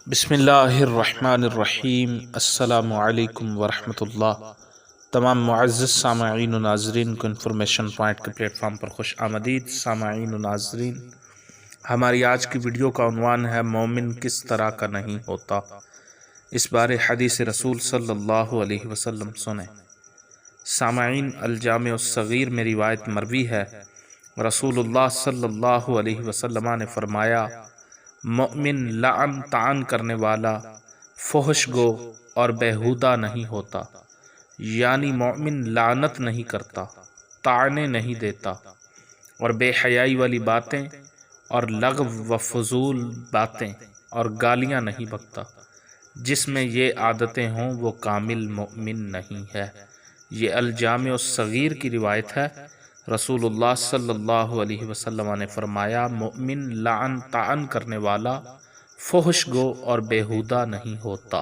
بسم اللہ الرحمن الرحیم۔ السلام علیکم ورحمۃ اللہ۔ تمام معزز سامعین و ناظرین کو انفارمیشن پوائنٹ کے پلیٹ فارم پر خوش آمدید۔ سامعین و ناظرین، ہماری آج کی ویڈیو کا عنوان ہے مومن کس طرح کا نہیں ہوتا۔ اس بارے حدیث رسول صلی اللہ علیہ وسلم سنیں۔ سامعین، الجامع الصغیر میں روایت مروی ہے، رسول اللہ صلی اللہ علیہ وسلم نے فرمایا، مومن لعن طعن کرنے والا، فحش گو اور بیہودہ نہیں ہوتا، یعنی مومن لعنت نہیں کرتا، طعنے نہیں دیتا اور بے حیائی والی باتیں اور لغو و فضول باتیں اور گالیاں نہیں بکتا۔ جس میں یہ عادتیں ہوں وہ کامل مومن نہیں ہے۔ یہ الجامع الصغیر کی روایت ہے، رسول اللہ صلی اللہ علیہ وسلم نے فرمایا، مومن لعن طعن کرنے والا، فحش گو اور بیہودہ نہیں ہوتا۔